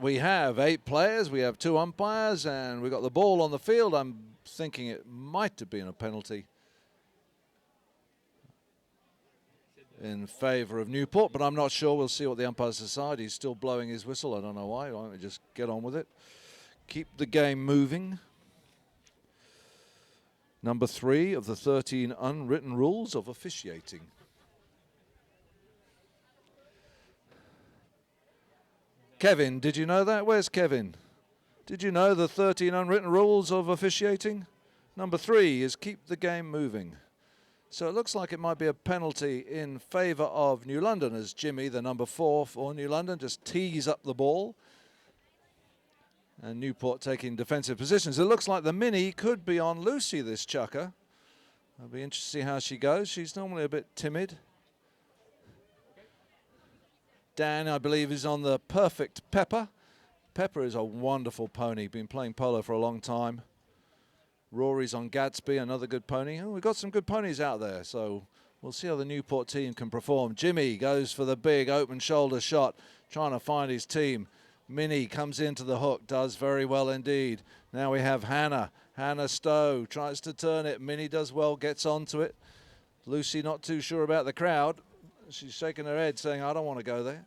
We have 8 players, we have 2 umpires, and we've got the ball on the field. I'm thinking it might have been a penalty in favour of Newport, but I'm not sure. We'll see what the umpires decide. He's still blowing his whistle. I don't know why. Why don't we just get on with it? Keep the game moving. Number 3 of the 13 unwritten rules of officiating. Kevin, did you know that? Where's Kevin? Did you know the 13 unwritten rules of officiating? Number 3 is keep the game moving. So it looks like it might be a penalty in favour of New London as Jimmy, the number 4 for New London, just tees up the ball. And Newport taking defensive positions. It looks like the mini could be on Lucy, this chucker. I'll be interested to see how she goes. She's normally a bit timid. Dan, I believe, is on the Perfect Pepper. Pepper is a wonderful pony. Been playing polo for a long time. Rory's on Gatsby, another good pony. Oh, we've got some good ponies out there, so we'll see how the Newport team can perform. Jimmy goes for the big open shoulder shot, trying to find his team. Minnie comes into the hook, does very well indeed. Now we have Hannah. Hannah Stowe tries to turn it. Minnie does well, gets onto it. Lucy not too sure about the crowd. She's shaking her head, saying, I don't want to go there.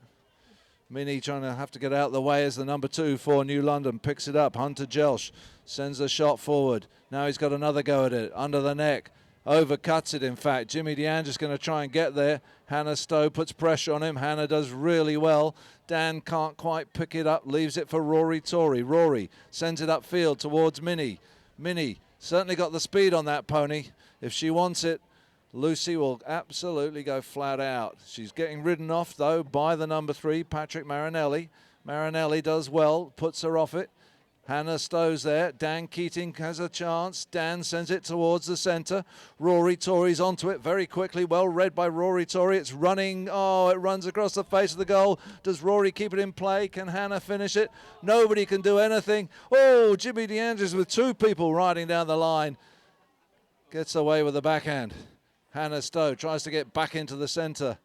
Minnie trying to have to get out of the way as the number 2 for New London picks it up. Hunter Jelsh sends a shot forward. Now he's got another go at it. Under the neck. Overcuts it, in fact. Jimmy DeAnge's going to try and get there. Hannah Stowe puts pressure on him. Hannah does really well. Dan can't quite pick it up. Leaves it for Rory Tory. Rory sends it upfield towards Minnie. Minnie certainly got the speed on that pony. If she wants it, Lucy will absolutely go flat out. She's getting ridden off, though, by the number 3, Patrick Marinelli. Marinelli does well, puts her off it. Hannah Stowe's there. Dan Keating has a chance. Dan sends it towards the centre. Rory Tory's onto it very quickly. Well read by Rory Tory. It's running. Oh, it runs across the face of the goal. Does Rory keep it in play? Can Hannah finish it? Nobody can do anything. Oh, Jimmy DeAndrews with 2 people riding down the line. Gets away with the backhand. Hannah Stowe tries to get back into the centre.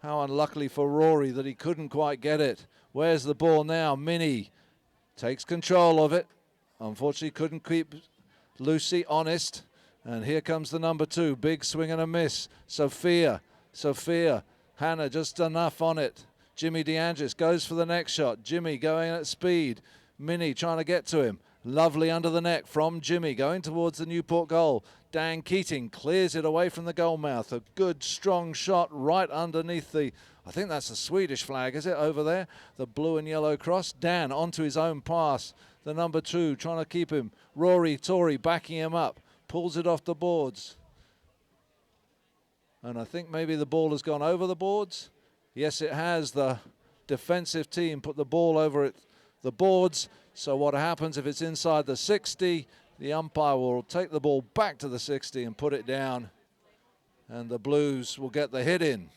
How unlucky for Rory that he couldn't quite get it. Where's the ball now? Minnie takes control of it. Unfortunately couldn't keep Lucy honest. And here comes the number 2. Big swing and a miss. Sophia. Hannah just enough on it. Jimmy DeAndres goes for the next shot. Jimmy going at speed. Minnie trying to get to him. Lovely under the neck from Jimmy, going towards the Newport goal. Dan Keating clears it away from the goal mouth. A good, strong shot right underneath the, I think that's the Swedish flag, is it, over there? The blue and yellow cross. Dan onto his own pass. The number 2 trying to keep him. Rory Tory backing him up. Pulls it off the boards. And I think maybe the ball has gone over the boards. Yes, it has. The defensive team put the ball over the boards. So what happens if it's inside the 60, the umpire will take the ball back to the 60 and put it down. And the Blues will get the hit in.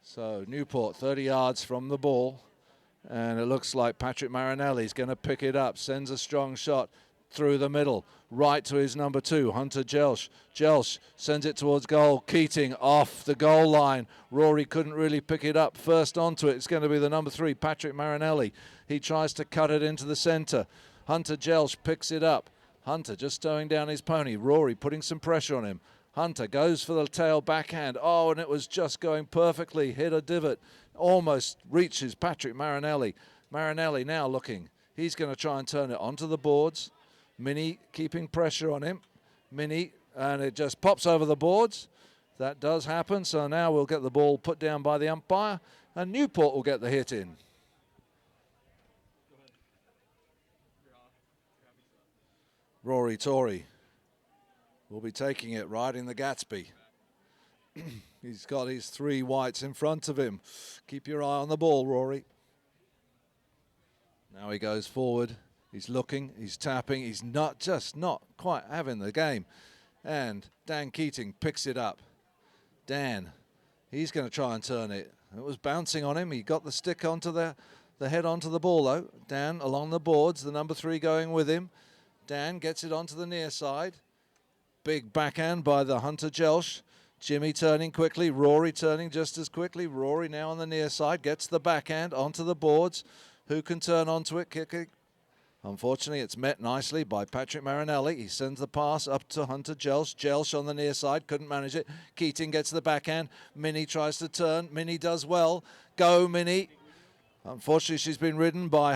So Newport 30 yards from the ball. And it looks like Patrick Marinelli is going to pick it up. Sends a strong shot through the middle. Right to his number 2, Hunter Jelsh. Jelsh sends it towards goal. Keating off the goal line. Rory couldn't really pick it up. First onto it, it's going to be the number 3, Patrick Marinelli. He tries to cut it into the centre. Hunter Jelsh picks it up. Hunter just stowing down his pony. Rory putting some pressure on him. Hunter goes for the tail backhand. Oh, and it was just going perfectly. Hit a divot. Almost reaches Patrick Marinelli. Marinelli now looking. He's going to try and turn it onto the boards. Minnie keeping pressure on him. Minnie, and it just pops over the boards. That does happen. So now we'll get the ball put down by the umpire. And Newport will get the hit in. Rory Tory will be taking it, riding the Gatsby. He's got his 3 whites in front of him. Keep your eye on the ball, Rory. Now he goes forward. He's looking, he's tapping. He's not quite having the game. And Dan Keating picks it up. Dan, he's going to try and turn it. It was bouncing on him. He got the stick onto the head onto the ball, though. Dan along the boards, the number 3 going with him. Dan gets it onto the near side. Big backhand by the Hunter Jelsh. Jimmy turning quickly. Rory turning just as quickly. Rory now on the near side. Gets the backhand onto the boards. Who can turn onto it? Kicking. Unfortunately, it's met nicely by Patrick Marinelli. He sends the pass up to Hunter Jelsh. Jelsh on the near side, couldn't manage it. Keating gets the backhand. Minnie tries to turn. Minnie does well. Go, Minnie. Unfortunately, she's been ridden by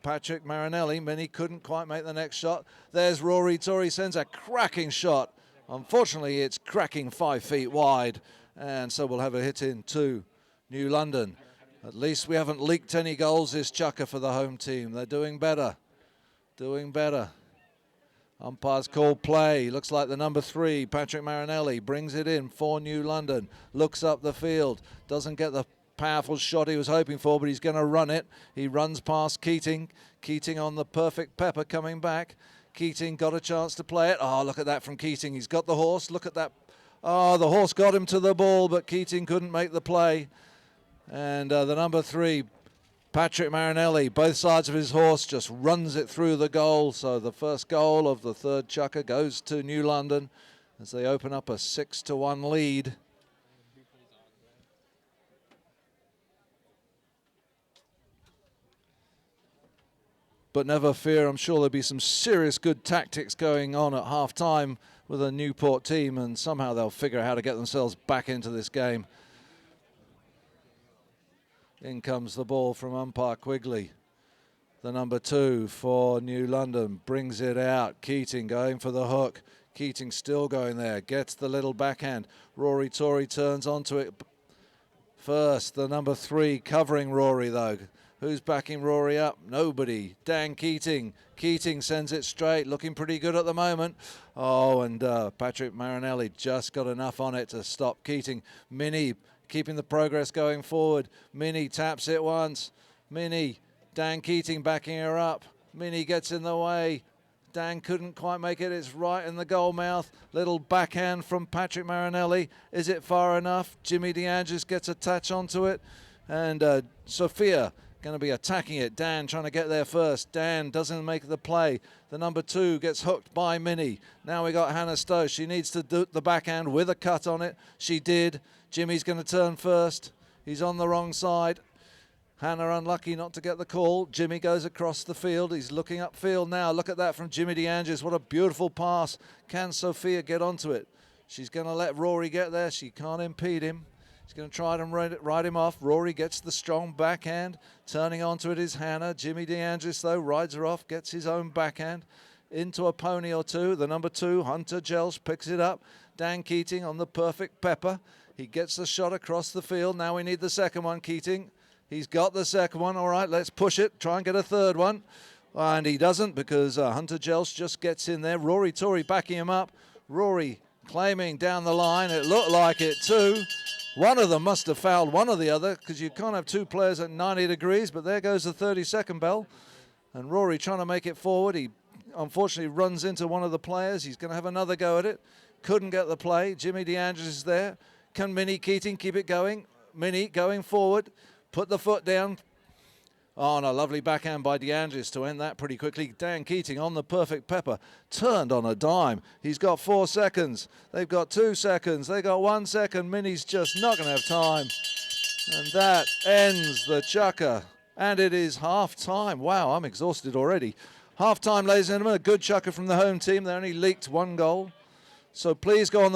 Patrick Marinelli. Minnie couldn't quite make the next shot. There's Rory Tory, sends a cracking shot. Unfortunately, it's cracking 5 feet wide. And so we'll have a hit in to New London. At least we haven't leaked any goals this chukker for the home team. They're doing better. Doing better. Umpire's called play. Looks like the number 3, Patrick Marinelli, brings it in for New London. Looks up the field. Doesn't get the powerful shot he was hoping for, but he's going to run it. He runs past Keating. Keating on the perfect pepper coming back. Keating got a chance to play it. Oh, look at that from Keating. He's got the horse. Look at that. Oh, the horse got him to the ball, but Keating couldn't make the play. And the number 3, Patrick Marinelli, both sides of his horse, just runs it through the goal. So the first goal of the third chukker goes to New London as they open up a 6-1 lead. But never fear, I'm sure there'll be some serious good tactics going on at half-time with a Newport team, and somehow they'll figure out how to get themselves back into this game. In comes the ball from umpire Quigley. The number 2 for New London brings it out. Keating going for the hook. Keating still going there. Gets the little backhand. Rory Tory turns onto it first. The number 3 covering Rory though. Who's backing Rory up? Nobody. Dan Keating. Keating sends it straight. Looking pretty good at the moment. Oh, and Patrick Marinelli just got enough on it to stop Keating. Minnie keeping the progress going forward. Minnie taps it once. Minnie. Dan Keating backing her up. Minnie gets in the way. Dan couldn't quite make it. It's right in the goal mouth. Little backhand from Patrick Marinelli. Is it far enough? Jimmy DeAngelis gets a touch onto it. And Sophia going to be attacking it. Dan trying to get there first. Dan doesn't make the play. The number 2 gets hooked by Minnie. Now we got Hannah Stowe. She needs to do the backhand with a cut on it. She did. Jimmy's going to turn first. He's on the wrong side. Hannah unlucky not to get the call. Jimmy goes across the field. He's looking upfield now. Look at that from Jimmy DeAngelis. What a beautiful pass. Can Sophia get onto it? She's going to let Rory get there. She can't impede him. He's going to try to ride him off. Rory gets the strong backhand. Turning onto it is Hannah. Jimmy DeAngelis, though, rides her off, gets his own backhand into a pony or two. The number 2, Hunter Jelsh, picks it up. Dan Keating on the perfect pepper. He gets the shot across the field. Now we need the second one, Keating. He's got the second one. All right, let's push it. Try and get a third one. And he doesn't because Hunter Jelsh just gets in there. Rory Tory backing him up. Rory claiming down the line. It looked like it too. One of them must have fouled one or the other because you can't have 2 players at 90 degrees, but there goes the 30-second bell. And Rory trying to make it forward. He unfortunately runs into one of the players. He's going to have another go at it. Couldn't get the play. Jimmy DeAngelis is there. Can Minnie Keating keep it going? Minnie going forward. Put the foot down. Oh, and a lovely backhand by DeAngelis to end that pretty quickly. Dan Keating on the perfect pepper. Turned on a dime. He's got 4 seconds. They've got 2 seconds. They got 1 second. Minnie's just not going to have time. And that ends the chukker. And it is half-time. Wow, I'm exhausted already. Half-time, ladies and gentlemen. A good chukker from the home team. They only leaked 1 goal. So please go on the